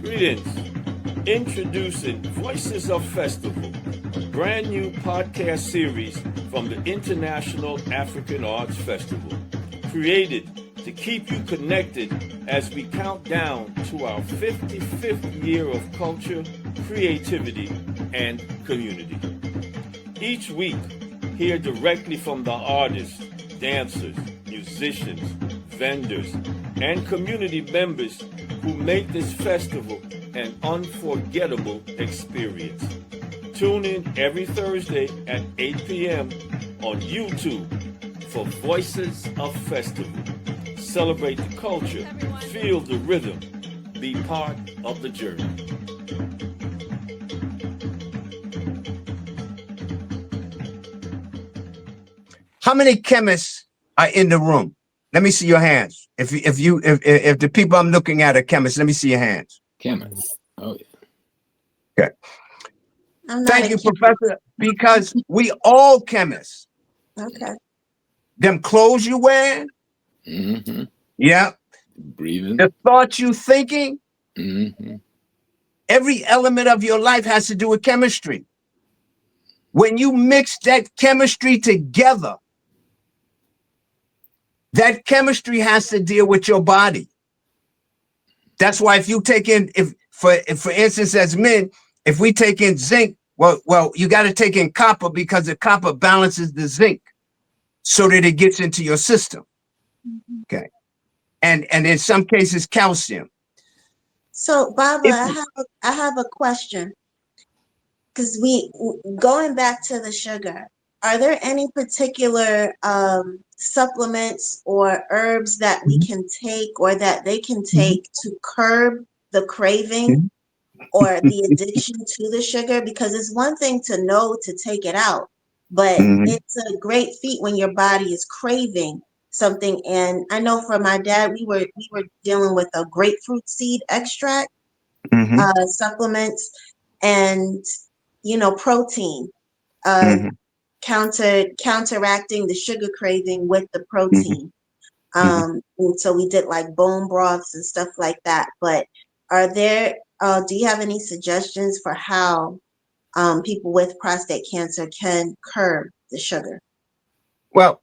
Greetings. Introducing Voices of Festival, brand new podcast series from the International African Arts Festival, created to keep you connected as we count down to our 55th year of culture, creativity, and community. Each week, hear directly from the artists, dancers, musicians, vendors, and community members who make this festival an unforgettable experience. Tune in every Thursday at 8 p.m. on YouTube for Voices of Festival. Celebrate the culture, feel the rhythm, be part of the journey. How many chemists are in the room? Let me see your hands. If the people I'm looking at are chemists, let me see your hands. Chemists. Oh yeah. Okay. Thank you, Professor, because we all chemists. Okay. Them clothes you wear. Mm-hmm. Yeah. Breathing. The thoughts you thinking. Mm-hmm. Every element of your life has to do with chemistry. When you mix that chemistry together, that chemistry has to deal with your body. That's why if you take in, for instance, as men, if we take in zinc, well, you got to take in copper because the copper balances the zinc so that it gets into your system. Okay. And in some cases, calcium. So, Barbara, I have a question. Because going back to the sugar, are there any particular supplements or herbs that we can take or that they can take to curb the craving or the addiction to the sugar? Because it's one thing to know to take it out, but it's a great feat when your body is craving something. And I know for my dad, we were dealing with a grapefruit seed extract, supplements, and protein, counteracting the sugar craving with the protein. And so we did like bone broths and stuff like that. But do you have any suggestions for how people with prostate cancer can curb the sugar? Well,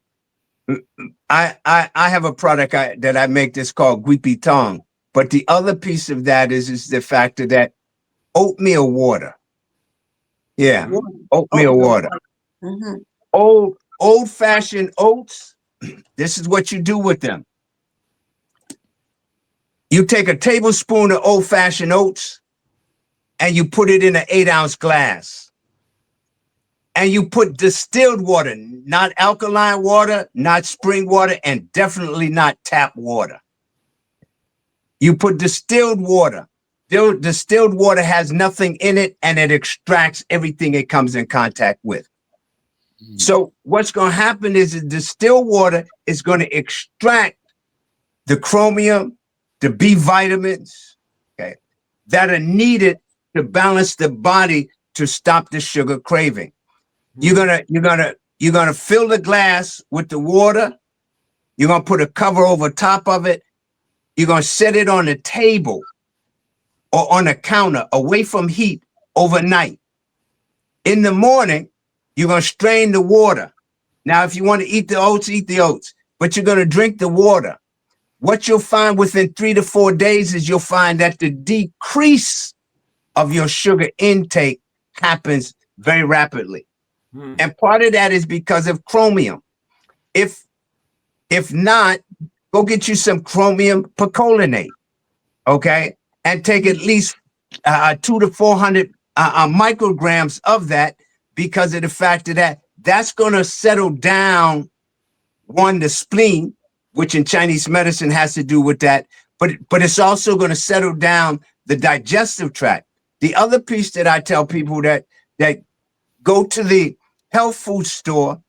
I have a product that I make that's called Guipi Tong. But the other piece of that is the factor that oatmeal water. Yeah, oatmeal water. Old-fashioned oats, this is what you do with them. You take a tablespoon of old-fashioned oats and you put it in an 8-ounce glass. And you put distilled water, not alkaline water, not spring water, and definitely not tap water. You put distilled water. Distilled water has nothing in it, and it extracts everything it comes in contact with. So what's going to happen is the distilled water is going to extract the chromium, the B vitamins, okay, that are needed to balance the body to stop the sugar craving. You're gonna fill the glass with the water. You're gonna put a cover over top of it. You're gonna set it on a table or on a counter away from heat overnight. In the morning, you're going to strain the water. Now, if you want to eat the oats, but you're going to drink the water. What you'll find within 3 to 4 days is you'll find that the decrease of your sugar intake happens very rapidly. And part of that is because of chromium. If not, go get you some chromium percolinate, okay? And take at least 200 to 400 micrograms of that, because of the fact that that's going to settle down, the spleen, which in Chinese medicine has to do with that, but it's also going to settle down the digestive tract. The other piece that I tell people that go to the health food store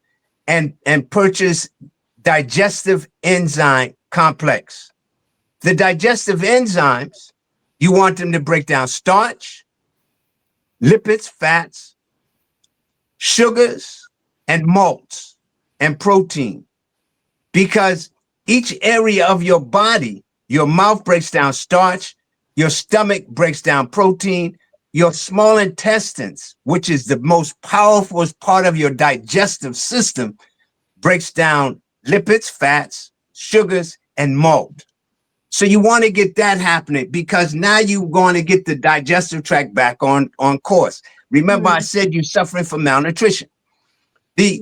and purchase digestive enzyme complex. The digestive enzymes, you want them to break down starch, lipids, fats, sugars, and malts, and protein. Because each area of your body, your mouth breaks down starch, Your stomach breaks down protein. Your small intestines, which is the most powerful part of your digestive system, breaks down lipids, fats, sugars, and malt. So you want to get that happening because now you're going to get the digestive tract back on course. Remember, I said you're suffering from malnutrition. The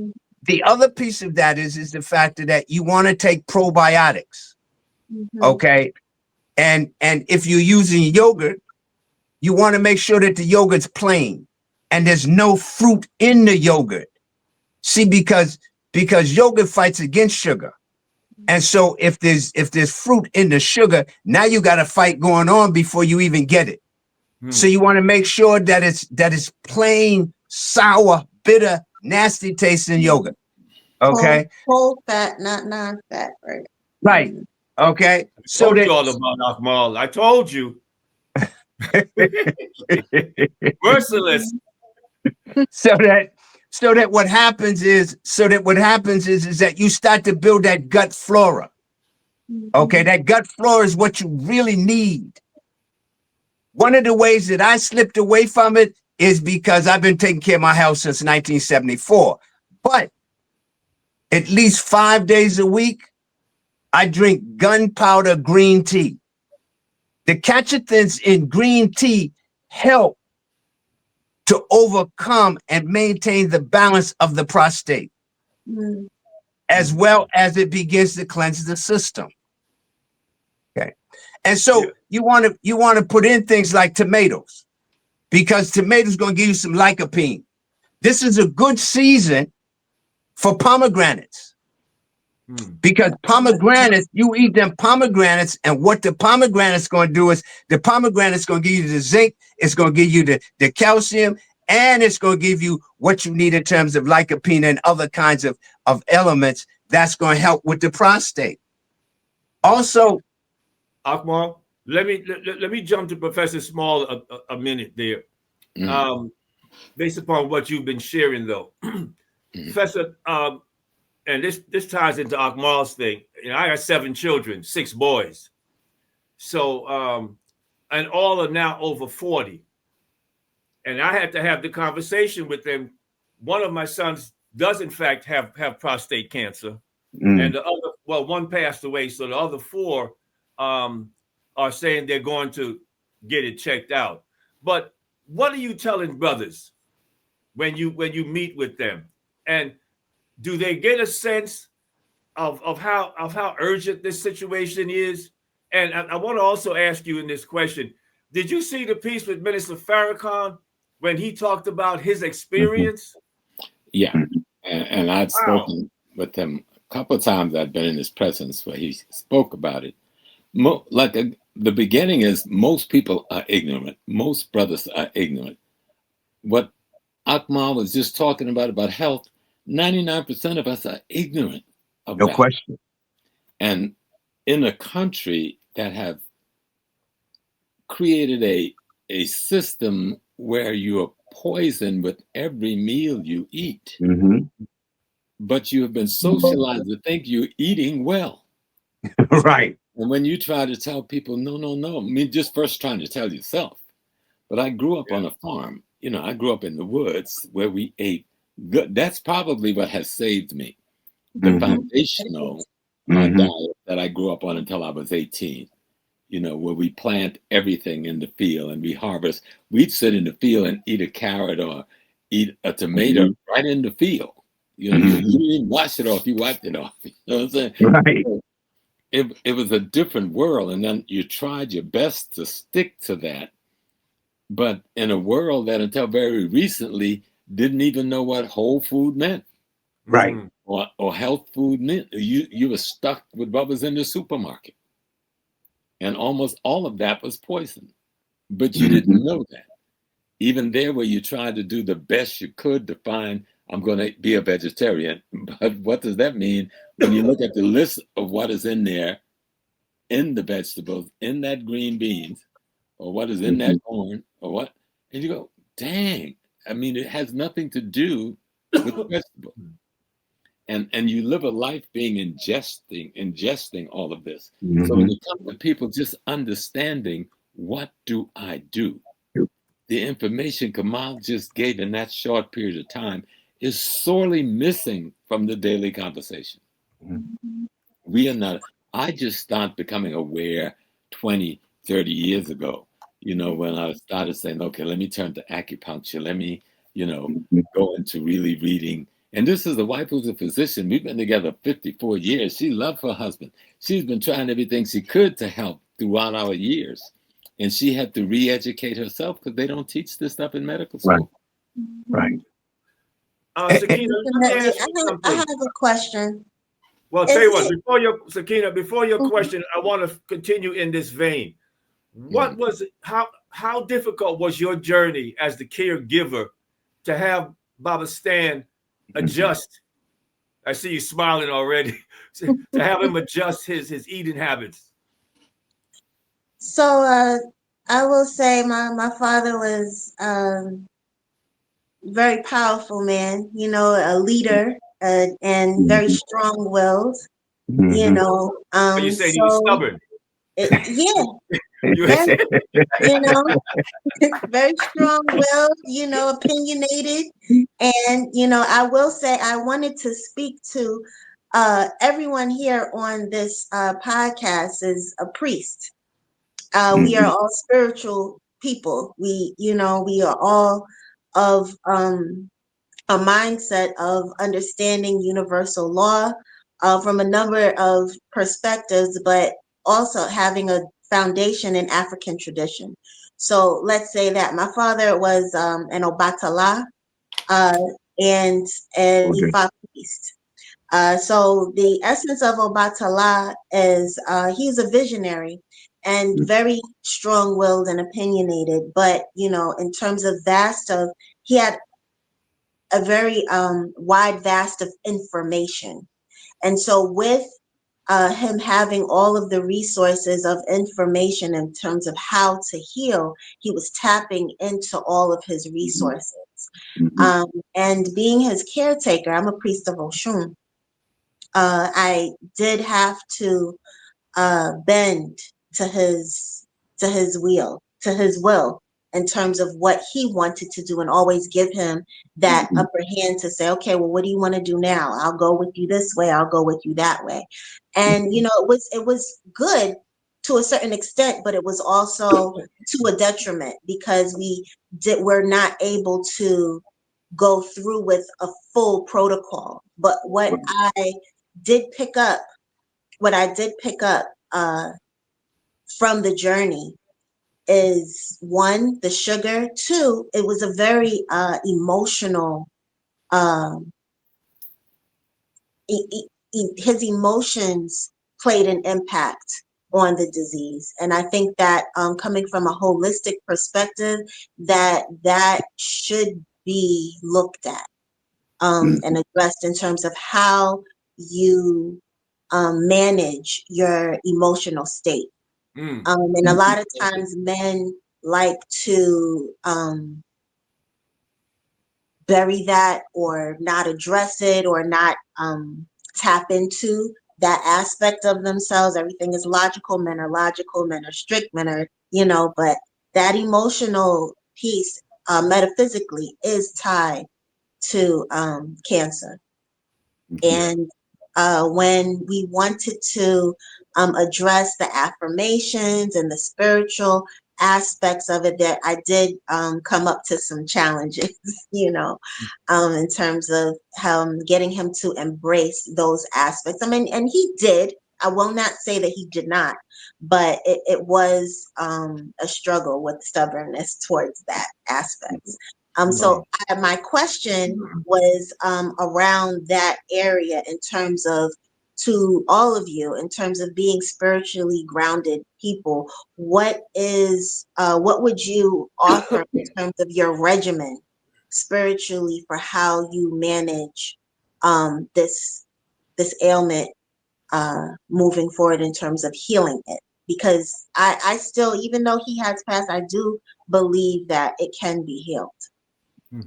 other piece of that is the fact that you want to take probiotics. Okay. And if you're using yogurt, you want to make sure that the yogurt's plain and there's no fruit in the yogurt. See, because yogurt fights against sugar. And so if there's fruit in the sugar, now you got a fight going on before you even get it. So you want to make sure that it's plain, sour, bitter, nasty tasting yogurt. Okay. Whole fat, not non-fat, right? Right. Okay. So told you all about Akamal. I told you. Merciless. So that what happens is that you start to build that gut flora. Okay, that gut flora is what you really need. One of the ways that I slipped away from it is because I've been taking care of my health since 1974. But at least 5 days a week, I drink gunpowder green tea. The catechins in green tea help to overcome and maintain the balance of the prostate, as well as it begins to cleanse the system. Okay, and so you want to put in things like tomatoes, because tomatoes going to give you some lycopene. This is a good season for pomegranates. Because pomegranates, you eat them pomegranates, and what the pomegranate's going to do is the pomegranate's going to give you the zinc, it's going to give you the calcium, and it's going to give you what you need in terms of lycopene and other kinds of elements that's going to help with the prostate. Also, Akamal, let me jump to Professor Small a minute there. Based upon what you've been sharing, though, Professor. And this ties into Akamal's thing. You know, I got 7 children, 6 boys. So, and all are now over 40. And I had to have the conversation with them. One of my sons does, in fact, have prostate cancer. And the other, well, one passed away. So the other 4 are saying they're going to get it checked out. But what are you telling brothers when you meet with them? And do they get a sense of how urgent this situation is? And I want to also ask you in this question, did you see the piece with Minister Farrakhan when he talked about his experience? Yeah, and I've spoken with him a couple of times. I've been in his presence where he spoke about it. The beginning is most people are ignorant. Most brothers are ignorant. What Akamal was just talking about health, 99% of us are ignorant of that. No question. And in a country that have created a system where you are poisoned with every meal you eat, but you have been socialized to think you're eating well. Right. And when you try to tell people, no, I mean, just first trying to tell yourself. But I grew up on a farm. You know, I grew up in the woods where we ate good. That's probably what has saved me. The foundational diet that I grew up on until I was 18. You know, where we plant everything in the field and we harvest. We'd sit in the field and eat a carrot or eat a tomato right in the field. You know, you didn't wash it off, you wiped it off. You know what I'm saying? Right. It was a different world, and then you tried your best to stick to that. But in a world that until very recently didn't even know what whole food meant. Right. Or health food meant. You were stuck with what was in the supermarket. And almost all of that was poison. But you didn't know that. Even there where you tried to do the best you could to find, I'm going to be a vegetarian. But what does that mean? When you look at the list of what is in there, in the vegetables, in that green beans, or what is in that corn, or what, and you go, dang, I mean, it has nothing to do with vegetables. And you live a life being ingesting all of this. So when you come to people just understanding what do I do? The information Kamal just gave in that short period of time is sorely missing from the daily conversation. We are not, I just started becoming aware 20, 30 years ago, when I started saying, okay, let me turn to acupuncture. Let me, go into really reading. And this is a wife who's a physician. We've been together 54 years. She loved her husband. She's been trying everything she could to help throughout our years. And she had to re-educate herself because they don't teach this stuff in medical school. Right. Sahekeena, let me ask you I something. have a question. Well, tell you what, Sahekeena, before your question, I want to continue in this vein. What was it, how difficult was your journey as the caregiver to have Baba Stan adjust? I see you smiling already. To have him adjust his eating habits. So I will say my father was very powerful man, a leader, and very strong-willed, But you said he was stubborn. yeah, You very, very strong-willed, opinionated. And, I will say I wanted to speak to everyone here on this podcast is a priest. We are all spiritual people. We are all of a mindset of understanding universal law from a number of perspectives, but also having a foundation in African tradition. So let's say that my father was an Obatala and an Ifa priest. So the essence of Obatala is he's a visionary and very strong-willed and opinionated, but in terms of he had a very wide vast of information. And so with him having all of the resources of information in terms of how to heal, he was tapping into all of his resources. And being his caretaker, I'm a priest of Oshun. I did have to bend to his will in terms of what he wanted to do, and always give him that upper hand to say, okay, well, what do you want to do now? I'll go with you this way. I'll go with you that way. And it was good to a certain extent, but it was also to a detriment because we're not able to go through with a full protocol. But what I did pick up from the journey is, one, the sugar. Two, it was a very emotional, his emotions played an impact on the disease. And I think that coming from a holistic perspective, that should be looked at and addressed in terms of how you manage your emotional state. And a lot of times men like to bury that or not address it or not tap into that aspect of themselves. Everything is logical. Men are strict, men are, but that emotional piece metaphysically is tied to cancer. And when we wanted to address the affirmations and the spiritual aspects of it, that I did come up to some challenges, in terms of getting him to embrace those aspects. I mean, and he did. I will not say that he did not, but it was a struggle with stubbornness towards that aspect. So my question was around that area in terms of, to all of you, in terms of being spiritually grounded people, what would you offer in terms of your regimen spiritually for how you manage this ailment moving forward in terms of healing it? Because I still, even though he has passed, I do believe that it can be healed.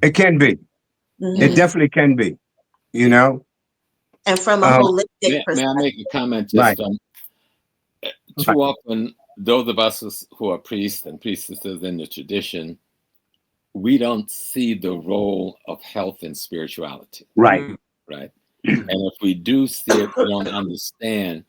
It can be. It definitely can be. And from a holistic May I perspective. make a comment? Just too often those of us who are priests and priestesses in the tradition, we don't see the role of health and spirituality. Right. Right. And if we do see it, we don't understand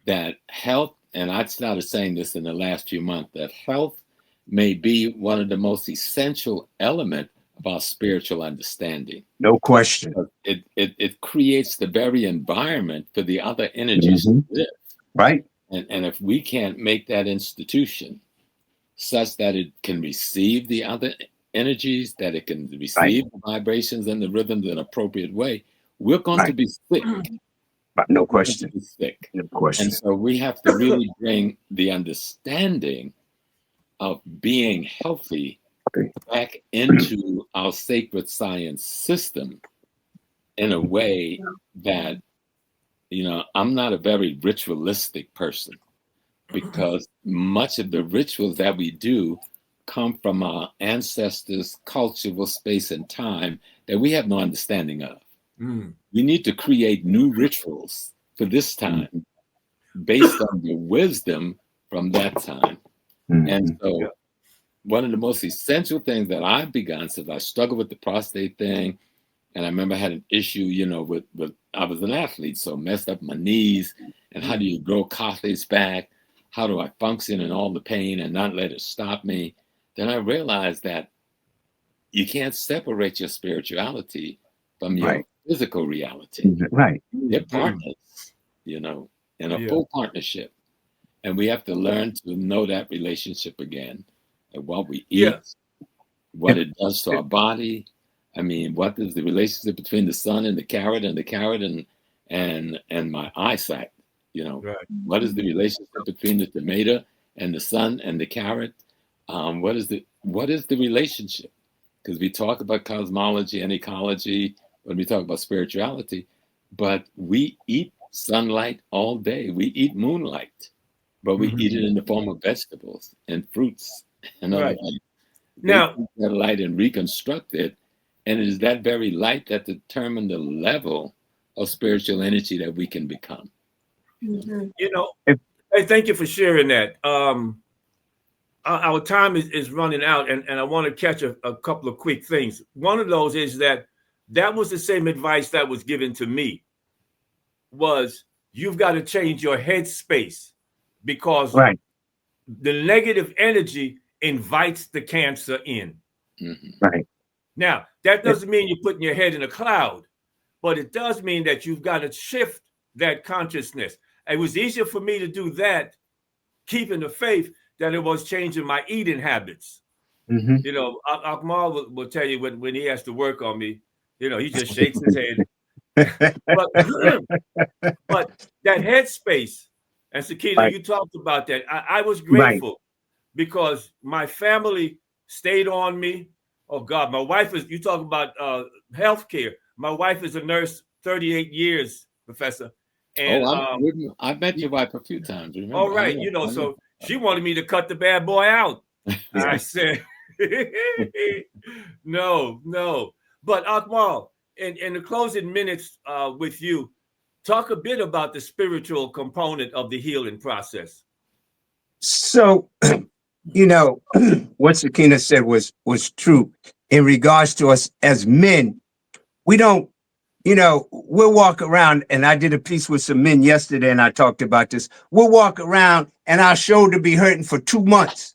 that health, and I started saying this in the last few months, that health may be one of the most essential elements of our spiritual understanding. No question. It creates the very environment for the other energies to live. Right. And if we can't make that institution such that it can receive the other energies, that it can receive the vibrations and the rhythms in an appropriate way, we're going to be sick. No question. Sick. No question. And so we have to really bring the understanding of being healthy back into our sacred science system in a way that, I'm not a very ritualistic person, because much of the rituals that we do come from our ancestors' cultural space and time that we have no understanding of. We need to create new rituals for this time based on the wisdom from that time. And so one of the most essential things that I've begun, since I struggled with the prostate thing, and I remember I had an issue, with I was an athlete, so messed up my knees, and how do you grow cartilage back? How do I function in all the pain and not let it stop me? Then I realized that you can't separate your spirituality from your physical reality. Right. They're partners, in a full partnership. And we have to learn to know that relationship again, and what we eat, what it does to our body. I mean, what is the relationship between the sun and the carrot and my eyesight? What is the relationship between the tomato and the sun and the carrot? What is the relationship? Because we talk about cosmology and ecology when we talk about spirituality, but we eat sunlight all day. We eat moonlight, but we eat it in the form of vegetables and fruits and other things. Now, take that light and reconstruct it, and it is that very light that determines the level of spiritual energy that we can become. Hey, thank you for sharing that. Our time is running out, and I want to catch a couple of quick things. One of those is that was the same advice that was given to me, was you've got to change your headspace, because the negative energy invites the cancer in. Right. Now, that doesn't mean you're putting your head in a cloud, but it does mean that you've got to shift that consciousness. It was easier for me to do that, keeping the faith, than it was changing my eating habits. Akamal will tell you when he has to work on me, he just shakes his head. but that headspace, and Sahkeena, you talked about that. I was grateful because my family stayed on me. Oh God, my wife you talk about healthcare. My wife is a nurse, 38 years, Professor. And I've met your wife a few times. Remember? All right, so she wanted me to cut the bad boy out. I said, no. But Akamal, in the closing minutes with you, talk a bit about the spiritual component of the healing process. So, what Sahkeena said was true in regards to us as men. We don't, we'll walk around, and I did a piece with some men yesterday, and I talked about this. We'll walk around, and our shoulder be hurting for 2 months.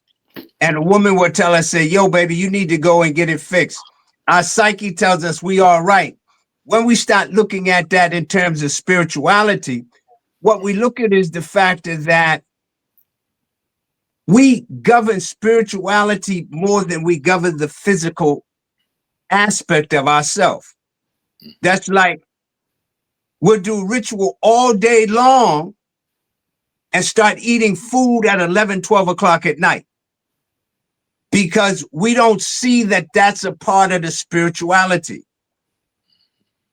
And a woman will tell us, say, yo, baby, you need to go and get it fixed. Our psyche tells us we are right. When we start looking at that in terms of spirituality, what we look at is the fact that we govern spirituality more than we govern the physical aspect of ourselves. That's like we'll do ritual all day long and start eating food at 11, 12 o'clock at night, because we don't see that that's a part of the spirituality.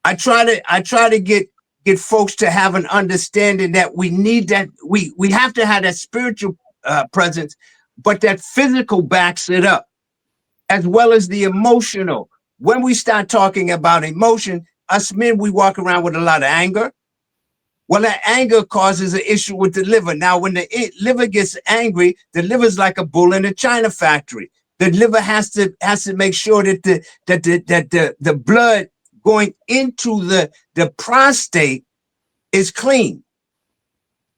I try to get folks to have an understanding that we need that. We have to have that spiritual presence, but that physical backs it up, as well as the emotional. When we start talking about emotion, us men, we walk around with a lot of anger. Well, that anger causes an issue with the liver. Now, when the liver gets angry, the liver's like a bull in a china factory. The liver has to make sure that the blood going into the prostate is clean.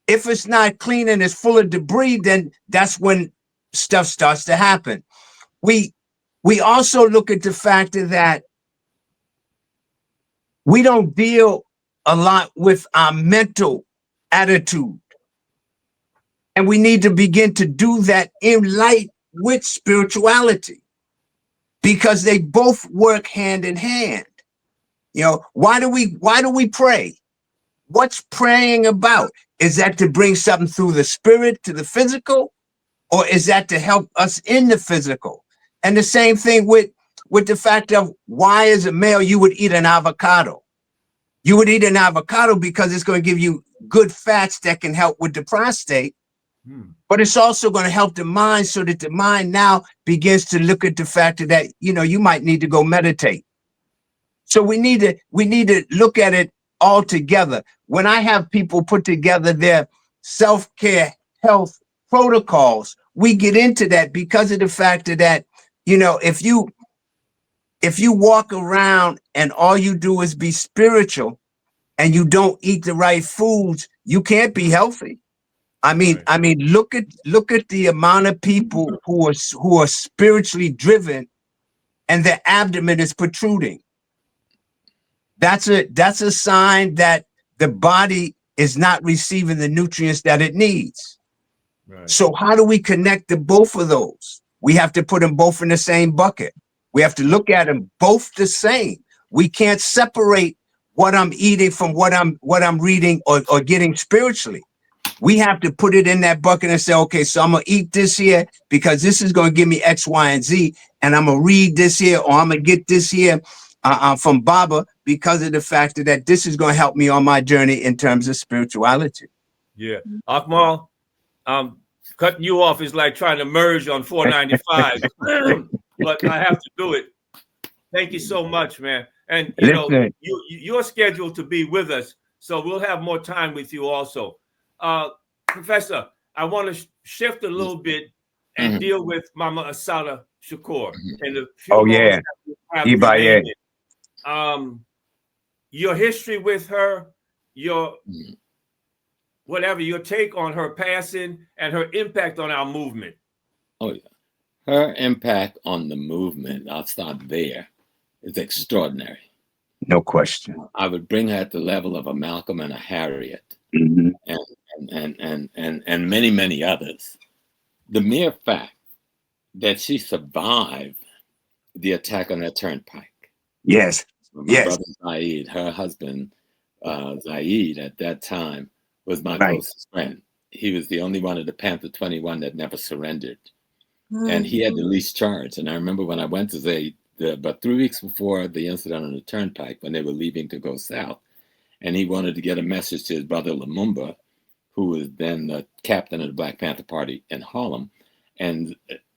If it's not clean and it's full of debris, then that's when stuff starts to happen. We also look at the factor that we don't deal a lot with our mental attitude. And we need to begin to do that in light with spirituality, because they both work hand in hand. You know, why do we pray? What's praying about? Is that to bring something through the spirit to the physical, or is that to help us in the physical? And the same thing with the fact of why, as a male, you would eat an avocado. You would eat an avocado because it's going to give you good fats that can help with the prostate, but it's also going to help the mind, so that the mind now begins to look at the factor that, you know, you might need to go meditate. So we need to look at it all together. When I have people put together their self-care health protocols, we get into that because of the factor that, you know, if you walk around and all you do is be spiritual and you don't eat the right foods, you can't be healthy. I mean, look at the amount of people who are spiritually driven and their abdomen is protruding. That's a sign that the body is not receiving the nutrients that it needs. Right. So how do we connect the both of those? We have to put them both in the same bucket. We have to look at them both the same. We can't separate what I'm eating from what I'm reading or getting spiritually. We have to put it in that bucket and say, okay, so I'm going to eat this here because this is going to give me X, Y, and Z. And I'm going to read this here, or I'm going to get this here from Baba because of the fact that this is going to help me on my journey in terms of spirituality. Yeah. Akamal, cutting you off is like trying to merge on 495, but I have to do it. Thank you so much, man. And, you know, you're scheduled to be with us, so we'll have more time with you also. Professor, I want to shift a little bit and deal with Mama Assata Shakur. And the your history with her, your take on her passing and her impact on our movement. Oh yeah, her impact on the movement, I'll start there, is extraordinary. No question. I would bring her at the level of a Malcolm and a Harriet. And many, many others. The mere fact that she survived the attack on that turnpike. Yes. My brother Zaid, her husband, Zaid, at that time, was my closest friend. He was the only one of the Panther 21 that never surrendered. And he had the least charge. And I remember when I went to Zaid, about 3 weeks before the incident on the turnpike, when they were leaving to go south, and he wanted to get a message to his brother Lumumba, who was then the captain of the Black Panther Party in Harlem. And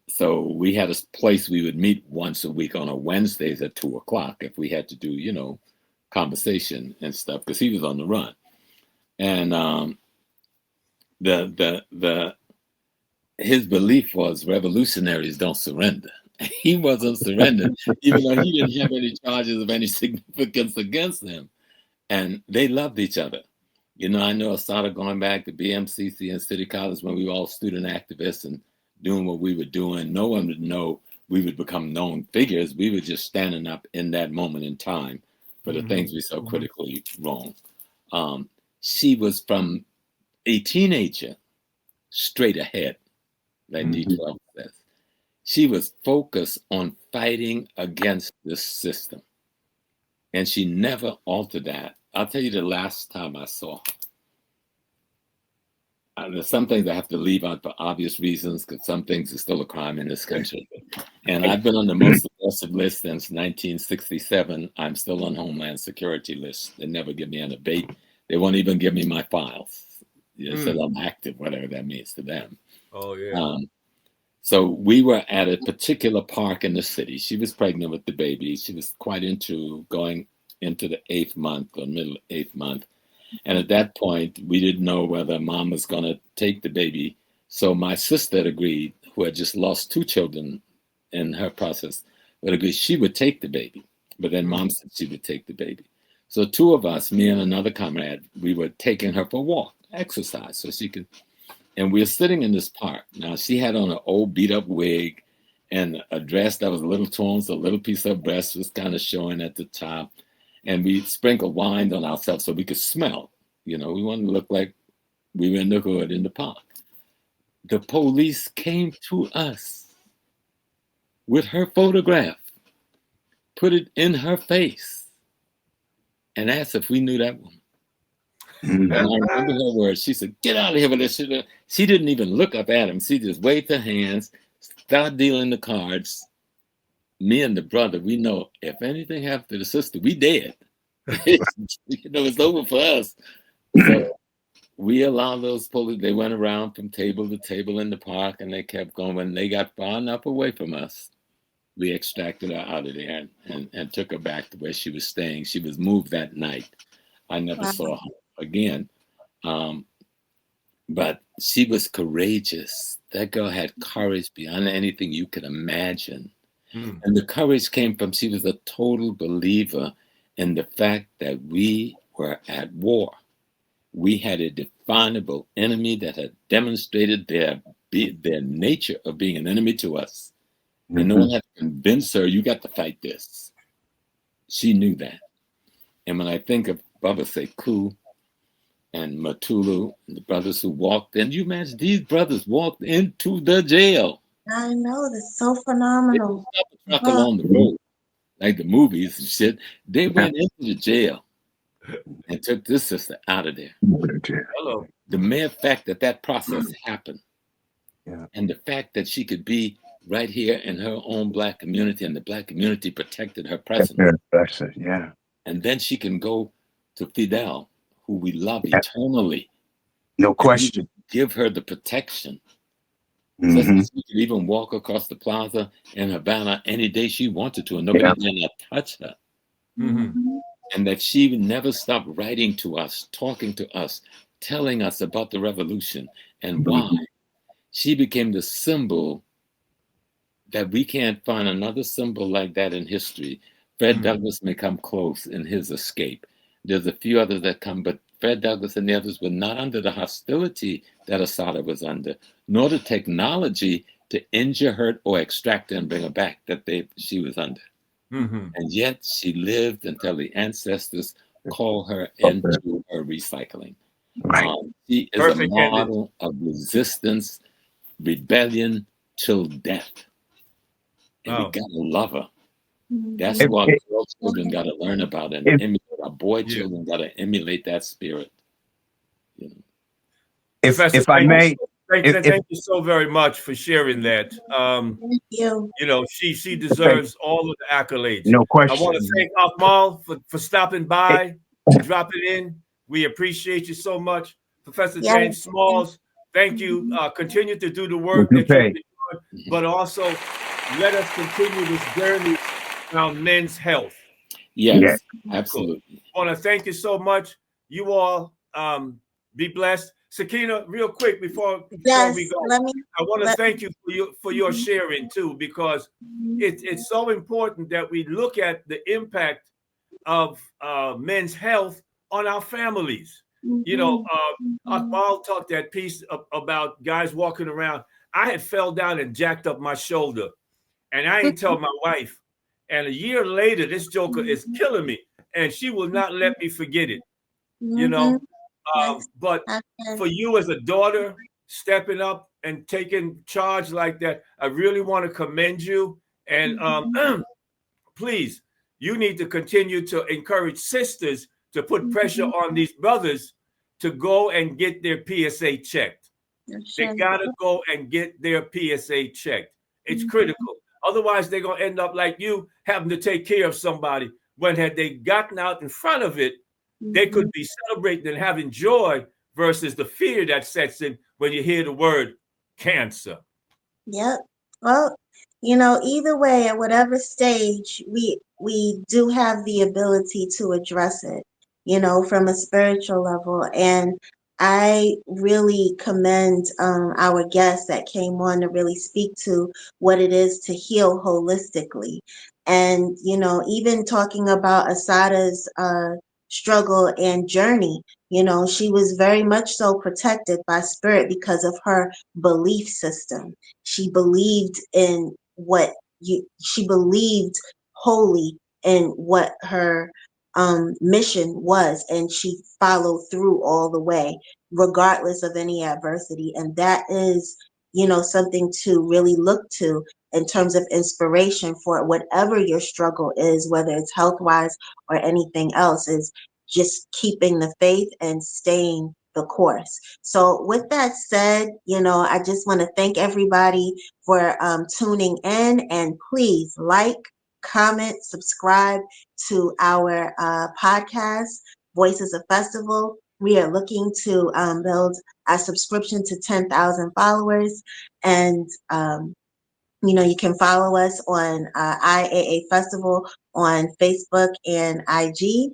so we had a place we would meet once a week on a Wednesdays at 2 o'clock if we had to do, you know, conversation and stuff, because he was on the run. And his belief was revolutionaries don't surrender. He wasn't surrendering, even though he didn't have any charges of any significance against him. And they loved each other. You know, I know Assata going back to BMCC and City College when we were all student activists and doing what we were doing. No one would know we would become known figures. We were just standing up in that moment in time for the things we so critically wrong. She was from a teenager straight ahead, like D12 says. She was focused on fighting against the system. And she never altered that. I'll tell you the last time I saw her. There's some things I have to leave out for obvious reasons, because some things are still a crime in this country. And I've been on the most aggressive list since 1967. I'm still on Homeland Security list. They never give me an abate. They won't even give me my files. They said I'm active, whatever that means to them. Oh, yeah. So we were at a particular park in the city. She was pregnant with the baby. She was quite into going into the 8th month or middle 8th month. And at that point, we didn't know whether mom was going to take the baby. So my sister agreed, who had just lost 2 children in her process, would agree she would take the baby. But then mom said she would take the baby. So 2 of us, me and another comrade, we were taking her for a walk, exercise, so she could. And we were sitting in this park. Now, she had on an old beat-up wig and a dress that was a little torn, so a little piece of her breast was kind of showing at the top. And we sprinkled wine on ourselves so we could smell. You know, we wanted to look like we were in the hood in the park. The police came to us with her photograph, put it in her face, and asked if we knew that woman. And I remember her words. She said, "Get out of here with this shit." She didn't even look up at him. She just waved her hands, started dealing the cards. Me and the brother, we know if anything happened to the sister, we dead. You know, it's over for us. So we allowed those police, they went around from table to table in the park, and they kept going. When they got far enough away from us, we extracted her out of there and took her back to where she was staying. She was moved that night. I never saw her again. But she was courageous. That girl had courage beyond anything you could imagine. And the courage came from, she was a total believer in the fact that we were at war. We had a definable enemy that had demonstrated their nature of being an enemy to us. And no one had to convince her, you got to fight this. She knew that. And when I think of Baba Sekou and Matulu, and the brothers who walked in, you imagine these brothers walked into the jail. I know, that's so phenomenal. They didn't stop a truck along the road, like the movies and shit. They went into the jail and took this sister out of there. Hello. The mere fact that that process happened, and the fact that she could be right here in her own Black community, and the Black community protected her presence. And then she can go to Fidel, who we love eternally. No question. Give her the protection. So she could even walk across the plaza in Havana any day she wanted to, and nobody can touch her. And that she would never stop writing to us, talking to us, telling us about the revolution and why. She became the symbol that we can't find another symbol like that in history. Fred Douglass may come close in his escape. There's a few others that come, but Fred Douglass and the others were not under the hostility that Assata was under, nor the technology to injure, hurt, or extract her and bring her back that she was under. And yet she lived until the ancestors call her into her recycling. She is a model of resistance, rebellion till death. And we gotta love her. That's what our girl children gotta learn about and emulate. Our boy children gotta emulate that spirit. You know? If I may, thank you so very much for sharing that. Thank you. You know, she deserves all of the accolades. No question. I want to thank Akamal for stopping by, dropping in. We appreciate you so much. Professor James Smalls, thank you. Continue to do the work that you're doing, but also let us continue this journey around men's health. Yes, absolutely. I want to thank you so much. You all be blessed. Sahkeena, real quick before we go, I want to thank you for your sharing too, because it's so important that we look at the impact of men's health on our families. You know, Akmal talked that piece about guys walking around. I had fell down and jacked up my shoulder, and I ain't tell my wife. And a year later, this joker is killing me, and she will not let me forget it. You know. But for you as a daughter stepping up and taking charge like that, I really want to commend you. And please, you need to continue to encourage sisters to put pressure on these brothers to go and get their PSA checked. They got to go and get their PSA checked. It's critical. Otherwise, they're going to end up like you, having to take care of somebody when had they gotten out in front of it, they could be celebrating and having joy versus the fear that sets in when you hear the word cancer. Yep. Well, you know, either way, at whatever stage, we do have the ability to address it. from a spiritual level. And I really commend our guests that came on to really speak to what it is to heal holistically. And, even talking about Asada's struggle and journey, she was very much so protected by spirit because of her belief system. She believed in she believed wholly in what her mission was, and she followed through all the way, regardless of any adversity. And that is, something to really look to in terms of inspiration for whatever your struggle is, whether it's health wise or anything else, is just keeping the faith and staying the course. So with that said, I just want to thank everybody for tuning in, and please like, comment, subscribe to our podcast, Voices of Festival. We are looking to build our subscription to 10,000 followers. And you can follow us on IAA Festival on Facebook and IG.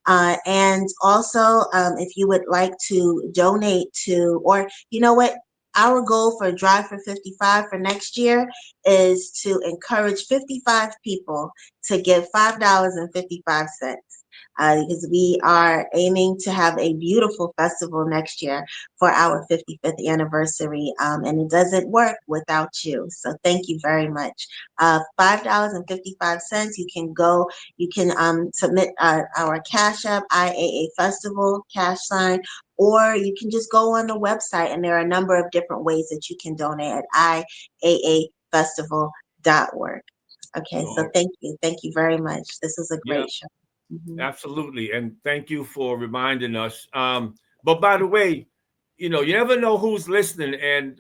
And also, if you would like to donate to, or you know what, our goal for Drive for 55 for next year is to encourage 55 people to give $5.55. Because we are aiming to have a beautiful festival next year for our 55th anniversary, and it doesn't work without you. So thank you very much. $5.55. You can submit our Cash App, IAA Festival cash sign, or you can just go on the website, and there are a number of different ways that you can donate at iaafestival.org. Okay, so thank you very much. This is a great show. Mm-hmm. Absolutely. And thank you for reminding us. But by the way, you never know who's listening. And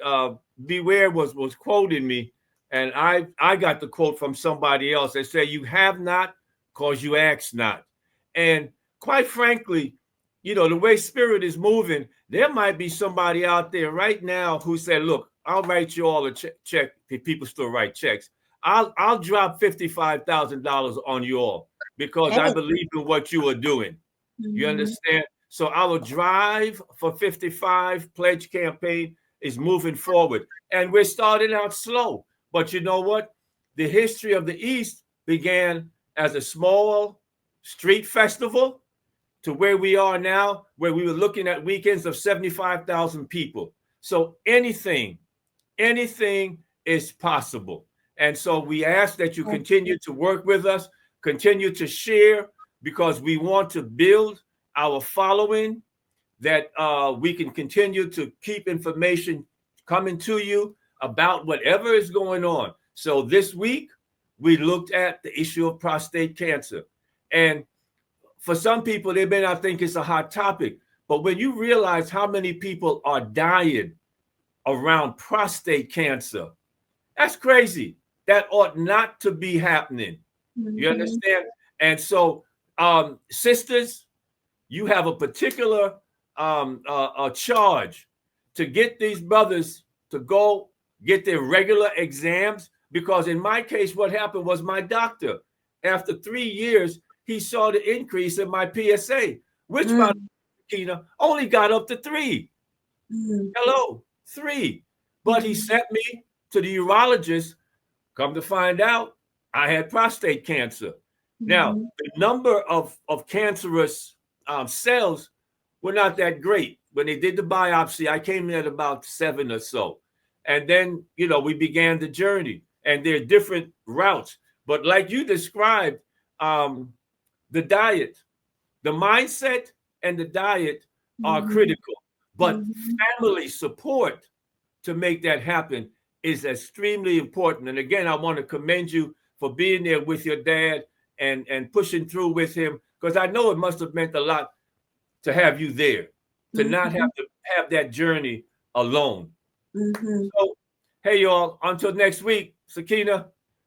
Beware was quoting me. And I got the quote from somebody else. They say, "You have not because you ask not." And quite frankly, the way spirit is moving, there might be somebody out there right now who said, "Look, I'll write you all a check." People still write checks. I'll drop $55,000 on you all, because I believe in what you are doing. Mm-hmm. You understand? So our Drive for 55 pledge campaign is moving forward. And we're starting out slow. But you know what? The history of the East began as a small street festival to where we are now, where we were looking at weekends of 75,000 people. So anything is possible. And so we ask that you continue to work with us, continue to share, because we want to build our following, that we can continue to keep information coming to you about whatever is going on. So this week, we looked at the issue of prostate cancer. And for some people, they may not think it's a hot topic, but when you realize how many people are dying around prostate cancer, that's crazy. That ought not to be happening. Mm-hmm. You understand? And so, sisters, you have a particular charge to get these brothers to go get their regular exams, because in my case, what happened was my doctor, after 3 years, he saw the increase in my PSA, which by Sahekeena only got up to 3. Hello, 3. But he sent me to the urologist. Come to find out, I had prostate cancer. Now, the number of cancerous cells were not that great. When they did the biopsy, I came in at about 7 or so. And then, we began the journey, and there are different routes. But like you described, the diet, the mindset and the diet are critical. But family support to make that happen is extremely important. And again, I want to commend you for being there with your dad and pushing through with him, because I know it must have meant a lot to have you there, to not have to have that journey alone. So, hey, y'all, until next week, Sahkeena,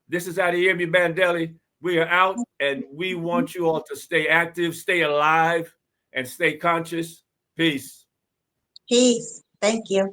this is Adeyemi Bandele. We are out, and we want you all to stay active, stay alive, and stay conscious. Peace. Peace. Thank you.